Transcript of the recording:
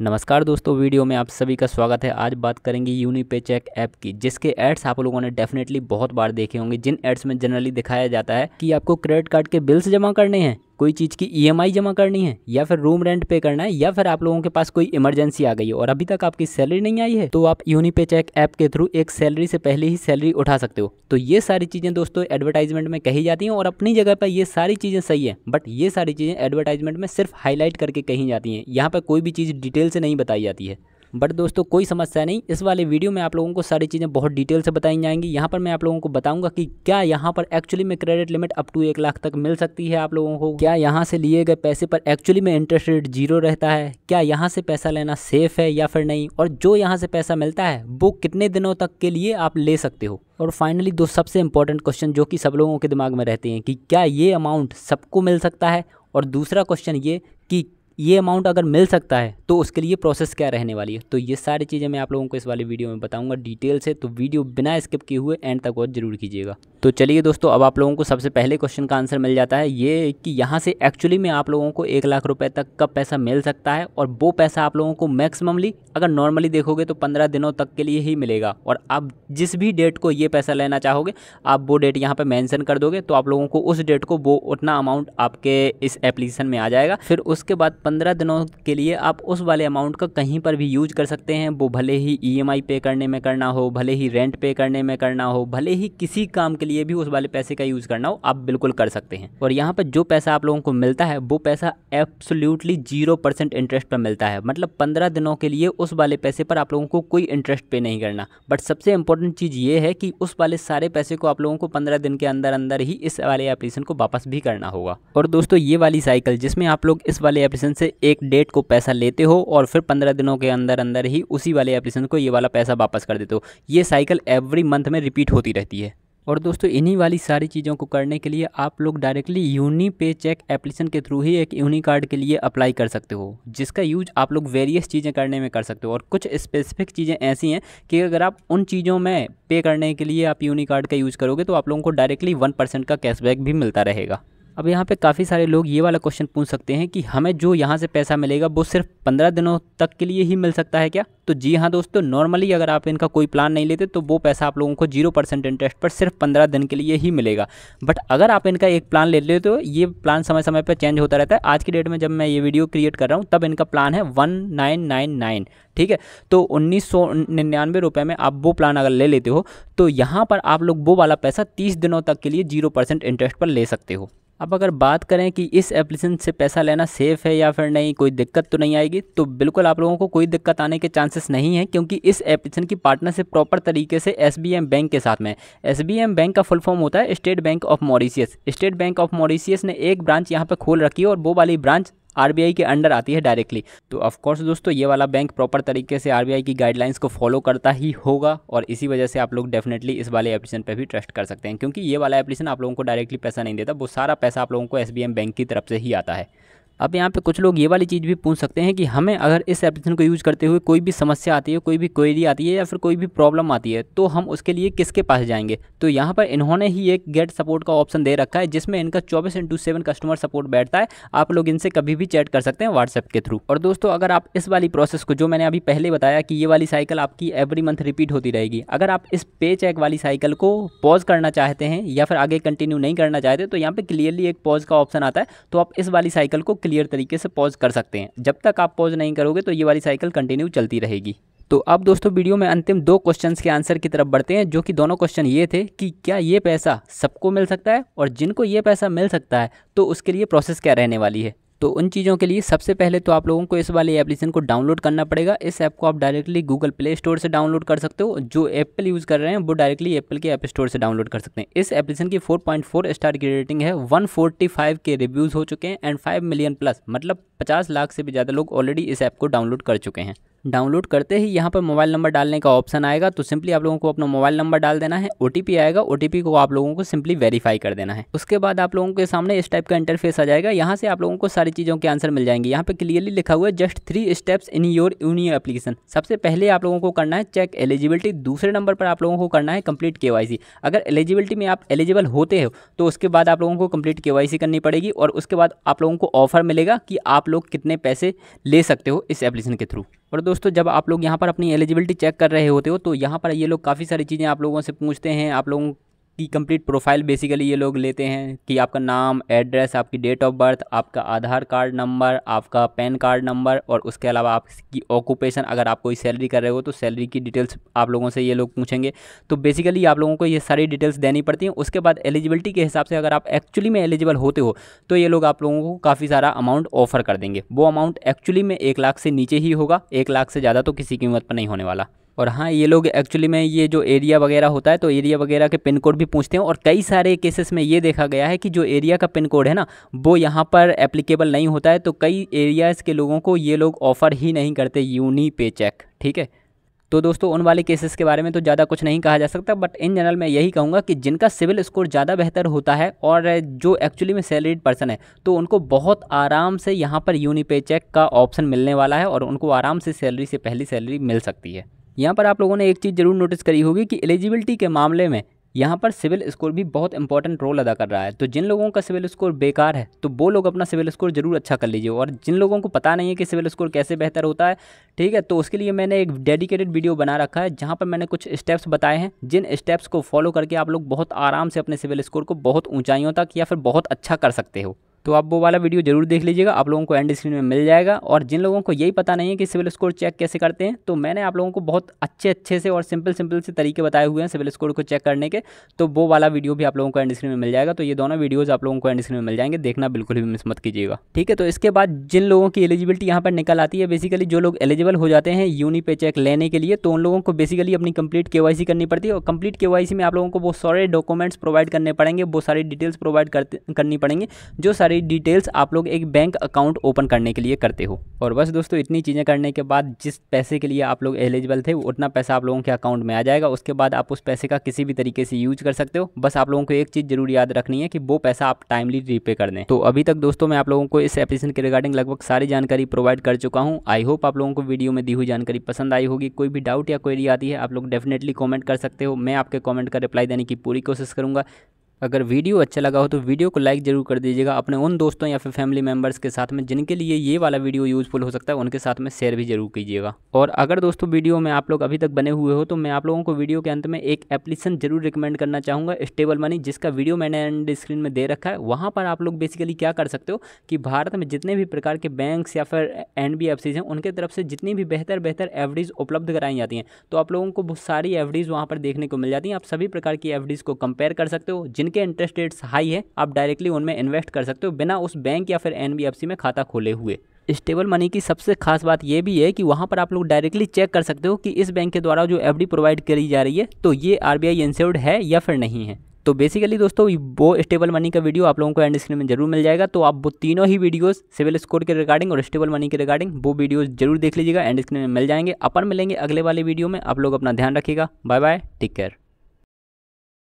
नमस्कार दोस्तों, वीडियो में आप सभी का स्वागत है। आज बात करेंगे यूनिपेचेक ऐप की, जिसके एड्स आप लोगों ने डेफिनेटली बहुत बार देखे होंगे। जिन एड्स में जनरली दिखाया जाता है कि आपको क्रेडिट कार्ड के बिल्स जमा करने हैं, कोई चीज़ की ईएमआई जमा करनी है, या फिर रूम रेंट पे करना है, या फिर आप लोगों के पास कोई इमरजेंसी आ गई है और अभी तक आपकी सैलरी नहीं आई है, तो आप यूनिपेचेक ऐप के थ्रू एक सैलरी से पहले ही सैलरी उठा सकते हो। तो ये सारी चीज़ें दोस्तों एडवर्टाइजमेंट में कही जाती हैं और अपनी जगह पर ये सारी चीज़ें सही है, बट ये सारी चीज़ें एडवर्टाइजमेंट में सिर्फ हाईलाइट करके कही जाती हैं। यहाँ पर कोई भी चीज़ डिटेल से नहीं बताई जाती है। बट दोस्तों कोई समस्या नहीं, इस वाले वीडियो में आप लोगों को सारी चीज़ें बहुत डिटेल से बताई जाएंगी। यहाँ पर मैं आप लोगों को बताऊंगा कि क्या यहाँ पर एक्चुअली में credit limit up to 1 lakh तक मिल सकती है आप लोगों को, क्या यहाँ से लिए गए पैसे पर एक्चुअली में इंटरेस्ट रेट 0 रहता है, क्या यहाँ से पैसा लेना सेफ है या फिर नहीं, और जो यहाँ से पैसा मिलता है वो कितने दिनों तक के लिए आप ले सकते हो। और फाइनली दो सबसे इंपॉर्टेंट क्वेश्चन जो कि सब लोगों के दिमाग में रहते हैं कि क्या ये अमाउंट सबको मिल सकता है, और दूसरा क्वेश्चन ये कि ये अमाउंट अगर मिल सकता है तो उसके लिए प्रोसेस क्या रहने वाली है। तो ये सारी चीज़ें मैं आप लोगों को इस वाली वीडियो में बताऊंगा डिटेल से, तो वीडियो बिना स्किप किए हुए एंड तक वॉच जरूर कीजिएगा। तो चलिए दोस्तों, अब आप लोगों को सबसे पहले क्वेश्चन का आंसर मिल जाता है ये कि यहाँ से एक्चुअली में आप लोगों को 1 लाख रुपए तक का पैसा मिल सकता है, और वो पैसा आप लोगों को मैक्सिममली अगर नॉर्मली देखोगे तो 15 दिनों तक के लिए ही मिलेगा। और आप जिस भी डेट को ये पैसा लेना चाहोगे आप वो डेट यहाँ पर मेंशन कर दोगे, तो आप लोगों को उस डेट को वो उतना अमाउंट आपके इस एप्लीकेशन में आ जाएगा। फिर उसके बाद 15 दिनों के लिए आप उस वाले अमाउंट का कहीं पर भी यूज कर सकते हैं। वो भले ही ईएमआई पे करने में करना हो, भले ही रेंट पे करने में करना हो, भले ही किसी काम के लिए भी उस वाले पैसे का यूज करना हो, आप बिल्कुल कर सकते हैं। और यहाँ पर जो पैसा आप लोगों को मिलता है वो पैसा एब्सोल्युटली 0% इंटरेस्ट पर मिलता है। मतलब 15 दिनों के लिए उस वाले पैसे पर आप लोगों को कोई इंटरेस्ट पे नहीं करना। बट सबसे इंपॉर्टेंट चीज़ ये है कि उस वाले सारे पैसे को आप लोगों को 15 दिन के अंदर अंदर ही इस वाले एप्लीकेशन को वापस भी करना होगा। और दोस्तों ये वाली साइकिल जिसमें आप लोग इस वाले एप्लीकेशन से एक डेट को पैसा लेते हो और फिर 15 दिनों के अंदर अंदर ही उसी वाले एप्लीकेशन को ये वाला पैसा वापस कर देते हो, ये साइकिल एवरी मंथ में रिपीट होती रहती है। और दोस्तों इन्हीं वाली सारी चीज़ों को करने के लिए आप लोग डायरेक्टली यूनिपेचेक एप्लीकेशन के थ्रू ही एक यूनी कार्ड के लिए अप्लाई कर सकते हो, जिसका यूज आप लोग वेरियस चीज़ें करने में कर सकते हो। और कुछ स्पेसिफिक चीज़ें ऐसी हैं कि अगर आप उन चीज़ों में पे करने के लिए आप यूनी कार्ड का यूज़ करोगे तो आप लोगों को डायरेक्टली 1% का कैशबैक भी मिलता रहेगा। अब यहाँ पे काफ़ी सारे लोग ये वाला क्वेश्चन पूछ सकते हैं कि हमें जो यहाँ से पैसा मिलेगा वो सिर्फ 15 दिनों तक के लिए ही मिल सकता है क्या। तो जी हाँ दोस्तों, नॉर्मली अगर आप इनका कोई प्लान नहीं लेते तो वो पैसा आप लोगों को 0% इंटरेस्ट पर सिर्फ 15 दिन के लिए ही मिलेगा। बट अगर आप इनका एक प्लान ले लेते हो, ये प्लान समय समय पर चेंज होता रहता है। आज की डेट में जब मैं ये वीडियो क्रिएट कर रहा हूँ तब इनका प्लान है 1999, ठीक है। तो 1999 रुपये में आप वो प्लान अगर ले लेते हो तो यहाँ पर आप लोग वो वाला पैसा 30 दिनों तक के लिए 0% इंटरेस्ट पर ले सकते हो। अब अगर बात करें कि इस एप्लीकेशन से पैसा लेना सेफ़ है या फिर नहीं, कोई दिक्कत तो नहीं आएगी, तो बिल्कुल आप लोगों को कोई दिक्कत आने के चांसेस नहीं है, क्योंकि इस एप्लीकेशन की पार्टनरशिप प्रॉपर तरीके से एसबीएम बैंक के साथ में है। एसबीएम बैंक का फुल फॉर्म होता है state bank of Mauritius. State bank of Mauritius ने एक ब्रांच यहाँ पर खोल रखी है और वो वाली ब्रांच आरबीआई के अंडर आती है डायरेक्टली। तो ऑफ कोर्स दोस्तों ये वाला बैंक प्रॉपर तरीके से आरबीआई की गाइडलाइंस को फॉलो करता ही होगा, और इसी वजह से आप लोग डेफिनेटली इस वाले एप्लीकेशन पे भी ट्रस्ट कर सकते हैं, क्योंकि ये वाला एप्लीकेशन आप लोगों को डायरेक्टली पैसा नहीं देता, वो सारा पैसा आप लोगों को एसबीएम बैंक की तरफ से ही आता है। अब यहाँ पे कुछ लोग ये वाली चीज़ भी पूछ सकते हैं कि हमें अगर इस एप्लीकेशन को यूज़ करते हुए कोई भी समस्या आती है, कोई भी क्वेरी आती है या फिर कोई भी प्रॉब्लम आती है, तो हम उसके लिए किसके पास जाएंगे। तो यहाँ पर इन्होंने ही एक गेट सपोर्ट का ऑप्शन दे रखा है, जिसमें इनका 24/7 कस्टमर सपोर्ट बैठता है। आप लोग इनसे कभी भी चैट कर सकते हैं व्हाट्सएप के थ्रू। और दोस्तों अगर आप इस वाली प्रोसेस को, जो मैंने अभी पहले बताया कि ये वाली साइकिल आपकी एवरी मंथ रिपीट होती रहेगी, अगर आप इस पे चेक वाली साइकिल को पॉज करना चाहते हैं या फिर आगे कंटिन्यू नहीं करना चाहते, तो यहाँ पे क्लियरली एक पॉज का ऑप्शन आता है। तो आप इस वाली साइकिल को क्लियर तरीके से पॉज कर सकते हैं। जब तक आप पॉज नहीं करोगे तो ये वाली साइकिल कंटिन्यू चलती रहेगी। तो अब दोस्तों वीडियो में अंतिम 2 क्वेश्चंस के आंसर की तरफ बढ़ते हैं, जो कि दोनों क्वेश्चन ये थे कि क्या ये पैसा सबको मिल सकता है, और जिनको ये पैसा मिल सकता है तो उसके लिए प्रोसेस क्या रहने वाली है। तो उन चीज़ों के लिए सबसे पहले तो आप लोगों को इस वाले एप्लीकेशन को डाउनलोड करना पड़ेगा। इस ऐप को आप डायरेक्टली गूगल प्ले स्टोर से डाउनलोड कर सकते हो। जो एप्पल यूज़ कर रहे हैं वो डायरेक्टली एप्पल के ऐप स्टोर से डाउनलोड कर सकते हैं। इस एप्लीकेशन की 4.4 स्टार की रेटिंग है, 145 के रिव्यूज़ हो चुके हैं एंड 5 मिलियन प्लस, मतलब 50 लाख से भी ज़्यादा लोग ऑलरेडी इस ऐप को डाउनलोड कर चुके हैं। डाउनलोड करते ही यहाँ पर मोबाइल नंबर डालने का ऑप्शन आएगा, तो सिंपली आप लोगों को अपना मोबाइल नंबर डाल देना है। ओटीपी आएगा, ओटीपी को आप लोगों को सिंपली वेरीफाई कर देना है। उसके बाद आप लोगों के सामने इस टाइप का इंटरफेस आ जाएगा। यहाँ से आप लोगों को सारी चीज़ों के आंसर मिल जाएंगे। यहाँ पे क्लियरली लिखा हुआ है just 3 steps in your uni application. सबसे पहले आप लोगों को करना है चेक एलिजिबिलिटी, दूसरे नंबर पर आप लोगों को करना है कंप्लीट केवाईसी। अगर एलिजिबिलिटी में आप एलिजिबल होते हो तो उसके बाद आप लोगों को कंप्लीट केवाईसी करनी पड़ेगी, और उसके बाद आप लोगों को ऑफर मिलेगा कि आप लोग कितने पैसे ले सकते हो इस एप्लीकेशन के थ्रू। और दोस्तों, जब आप लोग यहाँ पर अपनी एलिजिबिलिटी चेक कर रहे होते हो तो यहाँ पर ये लोग काफ़ी सारी चीज़ें आप लोगों से पूछते हैं। आप लोगों की कंप्लीट प्रोफाइल बेसिकली ये लोग लेते हैं कि आपका नाम, एड्रेस, आपकी डेट ऑफ बर्थ, आपका आधार कार्ड नंबर, आपका पैन कार्ड नंबर, और उसके अलावा आपकी ऑक्यूपेशन, अगर आप कोई सैलरी कर रहे हो तो सैलरी की डिटेल्स आप लोगों से ये लोग पूछेंगे। तो बेसिकली आप लोगों को ये सारी डिटेल्स देनी पड़ती हैं। उसके बाद एलिजिबिलिटी के हिसाब से अगर आप एक्चुअली में एलिजिबल होते हो तो ये लोग आप लोगों को काफ़ी सारा अमाउंट ऑफर कर देंगे। वो अमाउंट एक्चुअली में 1 लाख से नीचे ही होगा, 1 लाख से ज़्यादा तो किसी कीमत पर नहीं होने वाला। और हाँ, ये लोग एक्चुअली में ये जो एरिया वगैरह होता है तो एरिया वगैरह के पिन कोड भी पूछते हैं, और कई सारे केसेस में ये देखा गया है कि जो एरिया का पिन कोड है ना वो यहाँ पर एप्लीकेबल नहीं होता है, तो कई एरियाज़ के लोगों को ये लोग ऑफ़र ही नहीं करते यूनी पे चेक। ठीक है, तो दोस्तों उन वाले केसेस के बारे में तो ज़्यादा कुछ नहीं कहा जा सकता, बट इन जनरल मैं यही कहूँगा कि जिनका सिविल स्कोर ज़्यादा बेहतर होता है और जो एक्चुअली में सैलरीड पर्सन है तो उनको बहुत आराम से यहाँ पर यूनी पे चेक का ऑप्शन मिलने वाला है, और उनको आराम से सैलरी से पहली सैलरी मिल सकती है। यहाँ पर आप लोगों ने एक चीज़ ज़रूर नोटिस करी होगी कि एलिजिबिलिटी के मामले में यहाँ पर सिविल स्कोर भी बहुत इंपॉर्टेंट रोल अदा कर रहा है। तो जिन लोगों का सिविल स्कोर बेकार है तो वो लोग अपना सिविल स्कोर जरूर अच्छा कर लीजिए, और जिन लोगों को पता नहीं है कि सिविल स्कोर कैसे बेहतर होता है, ठीक है, तो उसके लिए मैंने एक डेडिकेटेड वीडियो बना रखा है जहाँ पर मैंने कुछ स्टेप्स बताए हैं, जिन स्टेप्स को फॉलो करके आप लोग बहुत आराम से अपने सिविल स्कोर को बहुत ऊंचाइयों तक या फिर बहुत अच्छा कर सकते हो। तो आप वो वाला वीडियो जरूर देख लीजिएगा, आप लोगों को एंड स्क्रीन में मिल जाएगा। और जिन लोगों को यही पता नहीं है कि सिविल स्कोर चेक कैसे करते हैं, तो मैंने आप लोगों को बहुत अच्छे से और सिंपल से तरीके बताए हुए हैं सिविल स्कोर को चेक करने के, तो वो वाला वीडियो भी आप लोगों को एंड स्क्रीन में मिल जाएगा। तो ये दोनों वीडियोज़ आप लोगों को एंड स्क्रीन में मिल जाएंगे, देखना बिल्कुल भी मिस मत कीजिएगा। ठीक है, तो इसके बाद जिन लोगों की एलिजिबिलिटी यहाँ पर निकल आती है, बेसिकली जो लोग एलिजिबल हो जाते हैं यूनी पे चेक लेने के लिए, तो उन लोगों को बेसिकली अपनी कंप्लीट केवाईसी करनी पड़ती है। और कंप्लीट केवाईसी में आप लोगों को वो सारे डॉक्यूमेंट्स प्रोवाइड करने पड़ेंगे, वो सारी डिटेल्स प्रोवाइड करनी पड़ेंगी, जो सारी डिटेल्स आप लोग एक बैंक अकाउंट ओपन करने के लिए करते हो। और बस दोस्तों, इतनी चीज़ें करने के बाद जिस पैसे के लिए आप लोग एलिजिबल थे उतना पैसा आप लोगों के अकाउंट में आ जाएगा। उसके बाद आप उस पैसे का किसी भी तरीके से यूज कर सकते हो। बस आप लोगों को एक चीज़ जरूर याद रखनी है कि वो पैसा आप टाइमली रीपे कर दें। तो अभी तक दोस्तों मैं आप लोगों को इस एप्लीकेशन के रिगार्डिंग लगभग सारी जानकारी प्रोवाइड कर चुका हूँ। आई होप आप लोगों को वीडियो में दी हुई जानकारी पसंद आई होगी। कोई भी डाउट या क्वेरी आती है आप लोग डेफिनेटली कॉमेंट कर सकते हो, मैं आपके कॉमेंट का रिप्लाई देने की पूरी कोशिश करूँगा। अगर वीडियो अच्छा लगा हो तो वीडियो को लाइक जरूर कर दीजिएगा, अपने उन दोस्तों या फिर फैमिली मेंबर्स के साथ में जिनके लिए ये वाला वीडियो यूज़फुल हो सकता है उनके साथ में शेयर भी जरूर कीजिएगा। और अगर दोस्तों वीडियो में आप लोग अभी तक बने हुए हो तो मैं आप लोगों को वीडियो के अंत में एक एप्लीकेशन जरूर रिकमेंड करना चाहूँगा, स्टेबल मनी, जिसका वीडियो मैंने एंड स्क्रीन में दे रखा है। वहाँ पर आप लोग बेसिकली क्या कर सकते हो कि भारत में जितने भी प्रकार के बैंक्स या फिर NBFCs हैं उनके तरफ से जितनी भी बेहतर एफडीज उपलब्ध कराई जाती हैं, तो आप लोगों को बहुत सारी एफडीज वहाँ पर देखने को मिल जाती हैं। आप सभी प्रकार की एफडीज को कंपेयर कर सकते हो, जिनके इंटरेस्ट रेट्स हाई है आप डायरेक्टली उनमें इन्वेस्ट कर सकते हो बिना उस बैंक या फिर NBFC में खाता खोले हुए। स्टेबल मनी की सबसे खास बात यह भी है कि वहाँ पर आप लोग डायरेक्टली चेक कर सकते हो कि इस बैंक के द्वारा जो एफडी प्रोवाइड करी जा रही है तो ये RBI इंश्योर्ड है या फिर नहीं है। तो बेसिकली दोस्तों वो स्टेबल मनी का वीडियो आप लोगों को एंड स्क्रीन में जरूर मिल जाएगा, तो आप वो तीनों ही वीडियोस सिविल स्कोर के रिगार्डिंग और स्टेबल मनी के रिगार्डिंग वो वीडियोस जरूर देख लीजिएगा, एंड स्क्रीन में मिल जाएंगे। अपन मिलेंगे अगले वाले वीडियो में, आप लोग अपना ध्यान रखिएगा। Bye bye, take care.